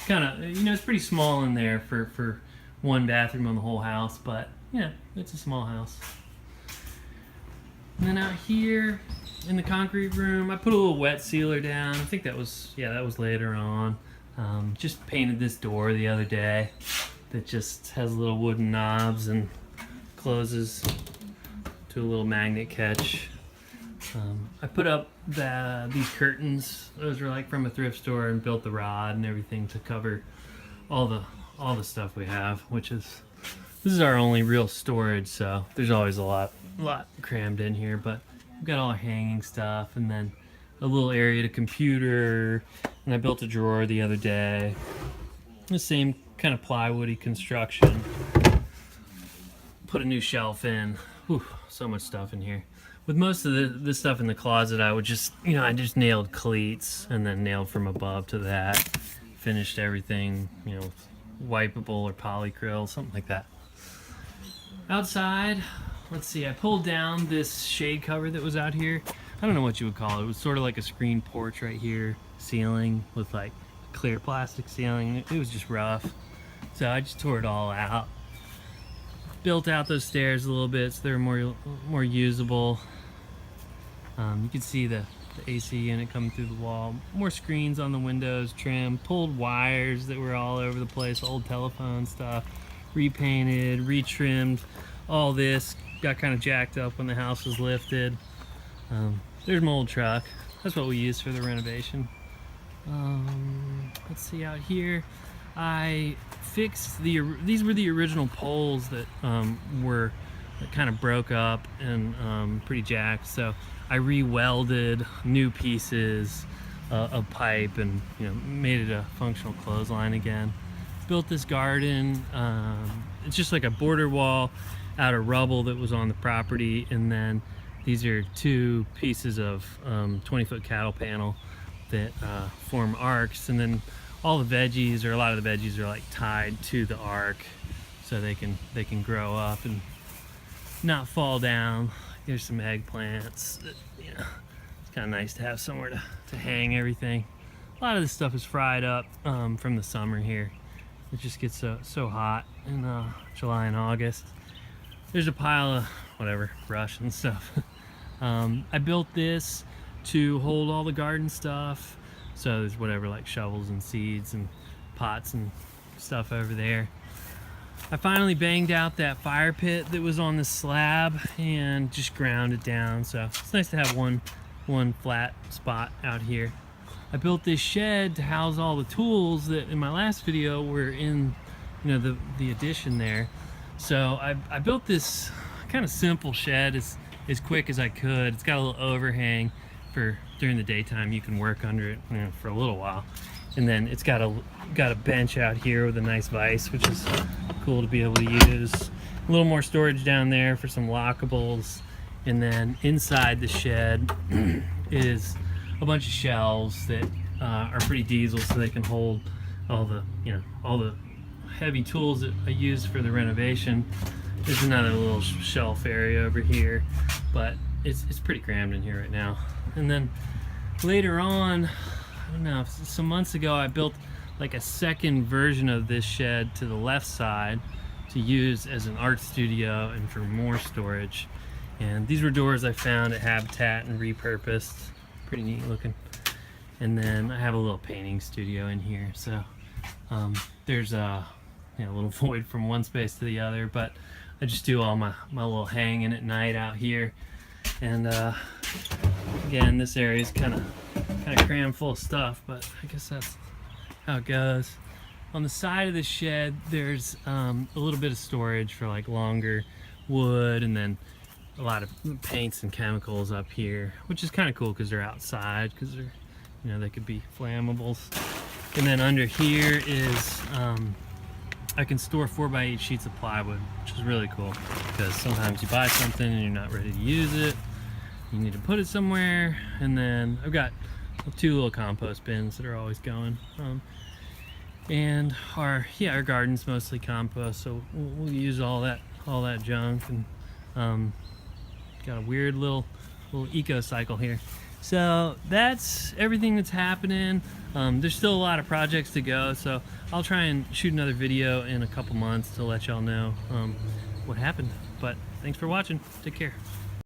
kind of, you know, it's pretty small in there for one bathroom on the whole house, but yeah, it's a small house. And then out here in the concrete room, I put a little wet sealer down. I think that was, yeah, that was later on. Just painted this door the other day that just has little wooden knobs and closes to a little magnet catch. I put up these curtains. Those were like from a thrift store, and built the rod and everything to cover all the stuff we have, which is, this is our only real storage, so there's always a lot crammed in here, but we've got all our hanging stuff, and then a little area to computer, and I built a drawer the other day. The same kind of plywoody construction. Put a new shelf in. Whew, so much stuff in here. With most of this stuff in the closet, I would just, you know, I just nailed cleats and then nailed from above to that. Finished everything, you know, wipeable or polycryl, something like that. Outside, let's see, I pulled down this shade cover that was out here. I don't know what you would call it. It was sort of like a screen porch right here, ceiling with like clear plastic ceiling. It was just rough. So I just tore it all out. Built out those stairs a little bit so they're more usable. You can see the AC unit coming through the wall. More screens on the windows, trim, pulled wires that were all over the place, old telephone stuff, repainted, retrimmed. All this got kind of jacked up when the house was lifted. There's my old truck. That's what we used for the renovation. Let's see, out here I fixed these were the original poles that that kind of broke up and pretty jacked, so I re-welded new pieces of pipe and, you know, made it a functional clothesline again. Built this garden. It's just like a border wall out of rubble that was on the property, and then these are two pieces of 20-foot cattle panel that form arcs, and then all the veggies, or a lot of the veggies, are like tied to the arc so they can grow up and not fall down. There's some eggplants that, you know, it's kind of nice to have somewhere to hang everything. A lot of this stuff is fried up from the summer here. It just gets so hot in July and August. There's a pile of whatever, brush and stuff. I built this to hold all the garden stuff. So there's whatever, like shovels and seeds and pots and stuff over there. I finally banged out that fire pit that was on the slab and just ground it down. So it's nice to have one flat spot out here. I built this shed to house all the tools that in my last video were in, you know, the addition there. So I built this kind of simple shed as quick as I could. It's got a little overhang for during the daytime. You can work under it, you know, for a little while. And then it's got a bench out here with a nice vise, which is cool to be able to use. A little more storage down there for some lockables. And then inside the shed is a bunch of shelves that are pretty diesel, so they can hold all the, you know, all the heavy tools that I used for the renovation. There's another little shelf area over here, but it's pretty crammed in here right now. And then later on, I don't know, some months ago, I built like a second version of this shed to the left side to use as an art studio and for more storage. And these were doors I found at Habitat and repurposed. Pretty neat looking. And then I have a little painting studio in here. So there's a, you know, little void from one space to the other, but I just do all my little hanging at night out here. And again, this area is kind of crammed full of stuff, but I guess that's how it goes. On the side of the shed, there's a little bit of storage for like longer wood, and then a lot of paints and chemicals up here, which is kind of cool because they're outside, because they're, you know, they could be flammables. And then under here is I can store 4x8 sheets of plywood, which is really cool because sometimes you buy something and you're not ready to use it. You need to put it somewhere. And then I've got 2 little compost bins that are always going. And our garden's mostly compost, so we'll use all that junk. And got a weird little eco cycle here. So that's everything that's happening. There's still a lot of projects to go, so I'll try and shoot another video in a couple months to let y'all know what happened. But thanks for watching. Take care.